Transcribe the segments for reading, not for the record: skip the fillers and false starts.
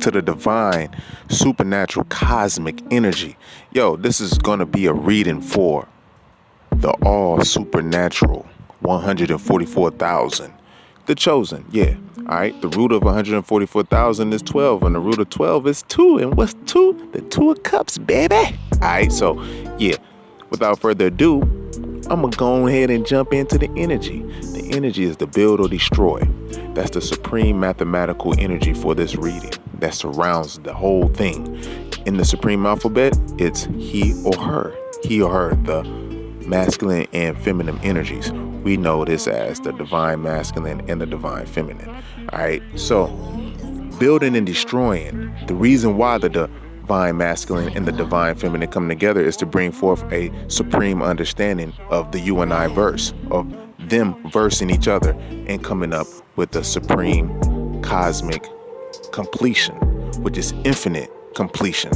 to the divine, supernatural, cosmic energy. Yo, this is going to be a reading for the all supernatural 144,000. The chosen, yeah. All right, the root of 144,000 is 12, and the root of 12 is 2. And what's 2? The 2 of cups, baby. All right, so yeah, without further ado, I'm going to go ahead and jump into the energy. The energy is the build or destroy. That's the supreme mathematical energy for this reading that surrounds the whole thing. In the supreme alphabet, it's he or her. He or her, the masculine and feminine energies. We know this as the divine masculine and the divine feminine. All right, so building and destroying, the reason why the divine masculine and the divine feminine come together is to bring forth a supreme understanding of the you and I verse, of them versing each other and coming up with the supreme cosmic completion, which is infinite completion,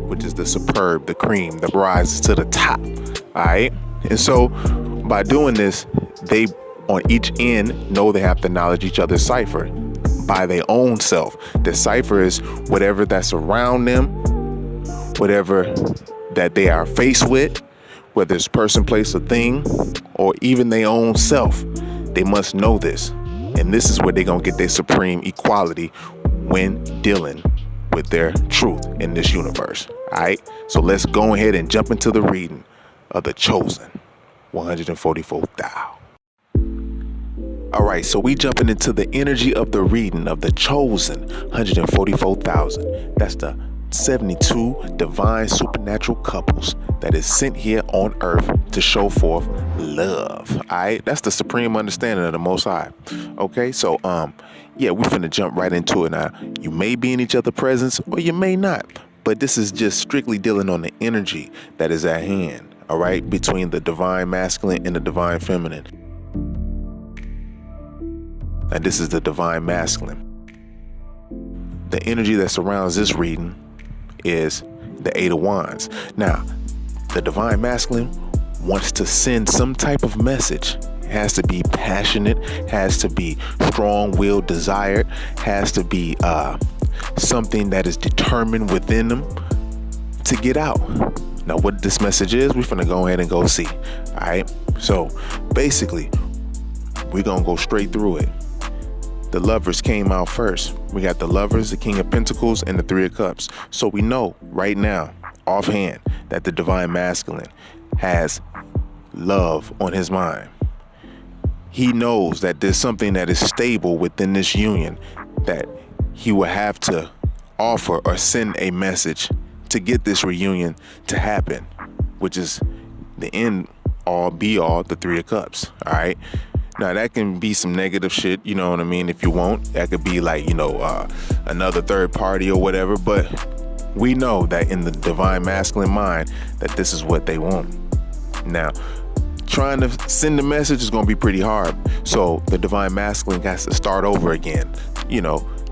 which is the superb, the cream, the rise to the top. All right, and so by doing this, they on each end know they have to acknowledge each other's cipher by their own self. The cipher is whatever that's around them, whatever that they are faced with, whether it's person, place, or thing, or even their own self. They must know this. And this is where they're going to get their supreme equality when dealing with their truth in this universe. All right, so let's go ahead and jump into the reading of the chosen 144,000. All right, so we jumping into the energy of the reading of the chosen 144,000. That's the 72 divine supernatural couples that is sent here on earth to show forth love. All right, that's the supreme understanding of the Most High. Okay, so yeah, we finna jump right into it now. You may be in each other's presence or you may not, but this is just strictly dealing on the energy that is at hand. All right, between the divine masculine and the divine feminine. And this is the divine masculine. The energy that surrounds this reading is the 8 of Wands. Now, the divine masculine wants to send some type of message. It has to be passionate, has to be strong-willed, desired, has to be something that is determined within them to get out. Now, what this message is, we're finna go ahead and go see. All right, so basically, we're gonna go straight through it. The lovers came out first. We got the lovers, the King of Pentacles, and the 3 of Cups. So we know right now, offhand, that the divine masculine has love on his mind. He knows that there's something that is stable within this union that he will have to offer or send a message to get this reunion to happen, which is the end all be all, the 3 of Cups. All right. Now, that can be some negative shit, you know what I mean, if you want. That could be like, another third party or whatever. But we know that in the divine masculine mind that this is what they want. Now, trying to send the message is going to be pretty hard. So the divine masculine has to start over again.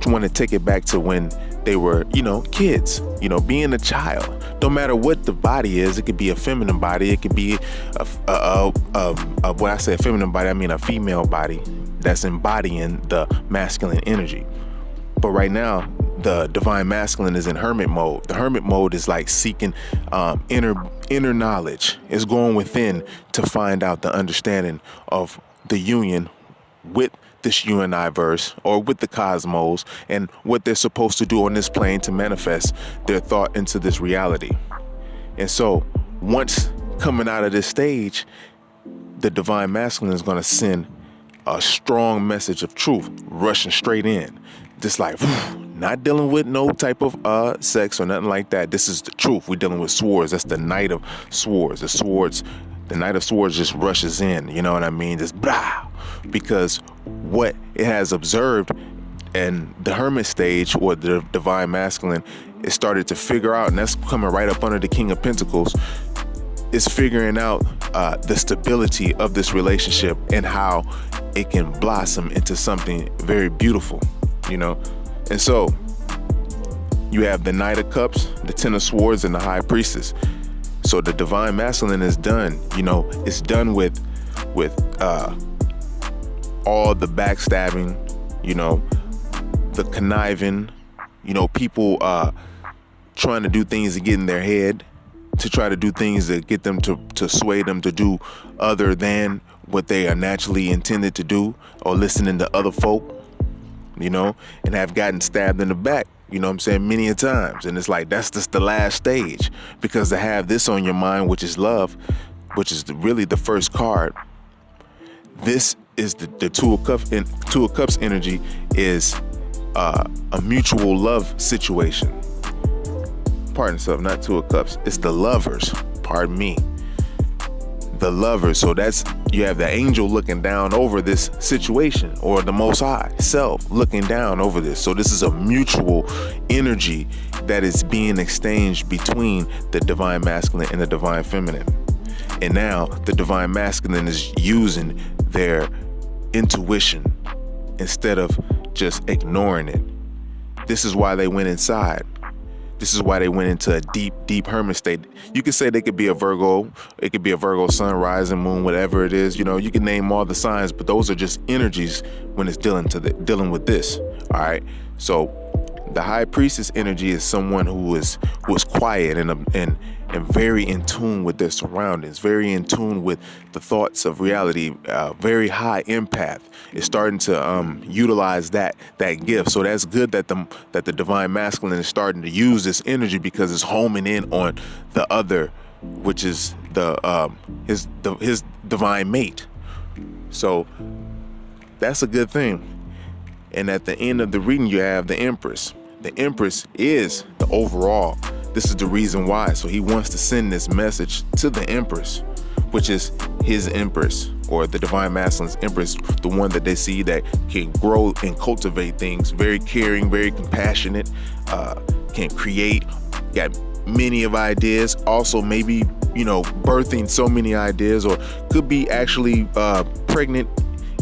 Want to take it back to when they were, kids, being a child. No matter what the body is, it could be a feminine body. It could be when I say a feminine body, I mean a female body that's embodying the masculine energy. But right now, the divine masculine is in hermit mode. The hermit mode is like seeking inner knowledge. It's going within to find out the understanding of the union with this you and I verse, or with the cosmos, and what they're supposed to do on this plane to manifest their thought into this reality. And so once coming out of this stage, the divine masculine is going to send a strong message of truth, rushing straight in, just like not dealing with no type of sex or nothing like that. This is the truth. We're dealing with swords. That's the Knight of Swords. The Knight of Swords just rushes in, you know what I mean? Just blah, because what it has observed in the hermit stage, or the divine masculine, it started to figure out, and that's coming right up under the King of Pentacles, is figuring out the stability of this relationship and how it can blossom into something very beautiful, And so you have the Knight of Cups, the 10 of Swords, and the High Priestess. So the divine masculine is done, it's done with all the backstabbing, the conniving, People trying to do things to get in their head, to try to do things that get them to sway them to do other than what they are naturally intended to do, or listening to other folk, and have gotten stabbed in the back, many a times. And it's like, that's just the last stage, because to have this on your mind, which is love, which is really the first card, this is the Two of Cups energy is a mutual love situation. Pardon yourself, not Two of Cups. It's the lovers. Pardon me. The lovers. So you have the angel looking down over this situation, or the Most High Self looking down over this. So this is a mutual energy that is being exchanged between the divine masculine and the divine feminine. And now the divine masculine is using their intuition instead of just ignoring it. This is why they went inside. This is why they went into a deep, deep hermit state. You could say they could be a Virgo. It could be a Virgo sun, rising moon, whatever it is. You can name all the signs, but those are just energies when it's dealing with this. All right. So the high priestess energy is someone who is quiet and very in tune with their surroundings, very in tune with the thoughts of reality, very high empath. Is starting to utilize that gift. So that's good that the divine masculine is starting to use this energy, because it's homing in on the other, which is his divine mate. So that's a good thing. And at the end of the reading, you have the Empress. The Empress is the overall. This is the reason why. So he wants to send this message to the Empress, which is his Empress, or the divine masculine's Empress, the one that they see that can grow and cultivate things, very caring, very compassionate, can create, got many of ideas, also maybe, birthing so many ideas, or could be actually pregnant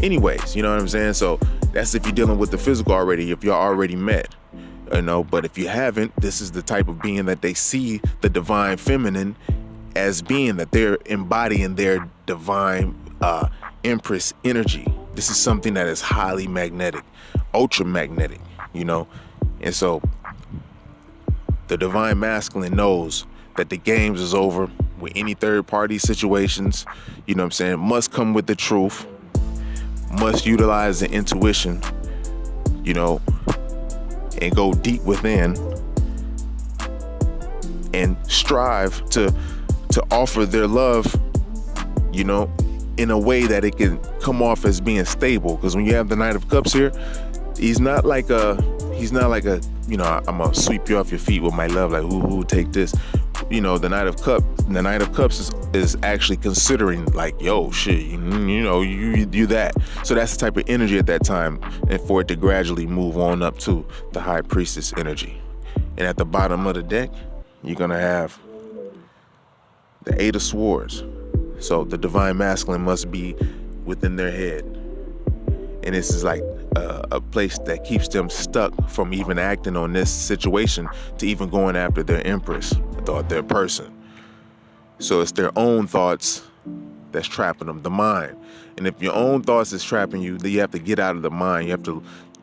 anyways, you know what I'm saying? So that's if you're dealing with the physical already, if you're already met. But if you haven't, this is the type of being that they see the divine feminine as being, that they're embodying their divine Empress energy. This is something that is highly magnetic, ultra magnetic, and so the divine masculine knows that the games is over with any third party situations, must come with the truth, must utilize the intuition, and go deep within and strive to offer their love, in a way that it can come off as being stable. Because when you have the Knight of Cups here, he's not like a, I'm gonna sweep you off your feet with my love, like, ooh, take this. The Knight of Cups is actually considering, like, yo, shit, you do that. So that's the type of energy at that time, and for it to gradually move on up to the High Priestess energy. And at the bottom of the deck, you're gonna have the Eight of Swords. So the divine masculine must be within their head. And this is like a place that keeps them stuck from even acting on this situation to even going after their Empress, or their person. So it's their own thoughts that's trapping them, the mind. And if your own thoughts is trapping you, then you have to get out of the mind.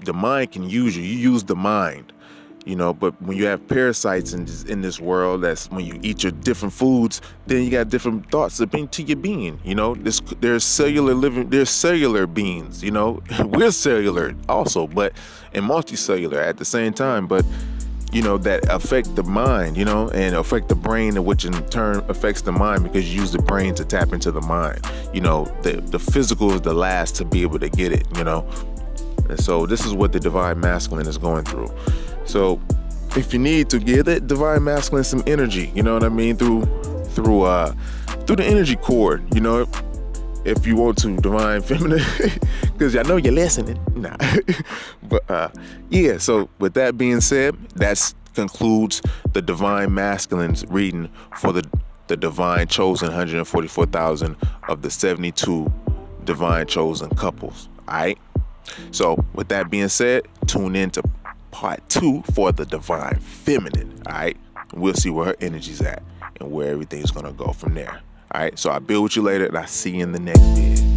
The mind can use you. You use the mind. But when you have parasites in this world, that's when you eat your different foods, then you got different thoughts to your being. There's cellular beings, we're cellular also, but and multicellular at the same time, but that affect the mind, and affect the brain, which in turn affects the mind, because you use the brain to tap into the mind. The physical is the last to be able to get it, and so this is what the divine masculine is going through. So if you need to give that divine masculine some energy, you know what I mean, through the energy cord, if you want to, divine feminine, because I know you're listening. Nah. But yeah, so with that being said, that concludes the divine masculine's reading for the divine chosen 144,000 of the 72 divine chosen couples. All right. So with that being said, tune in to part 2 for the divine feminine. All right. We'll see where her energy's at and where everything's going to go from there. All right. So I'll build with you later, and I'll see you in the next video.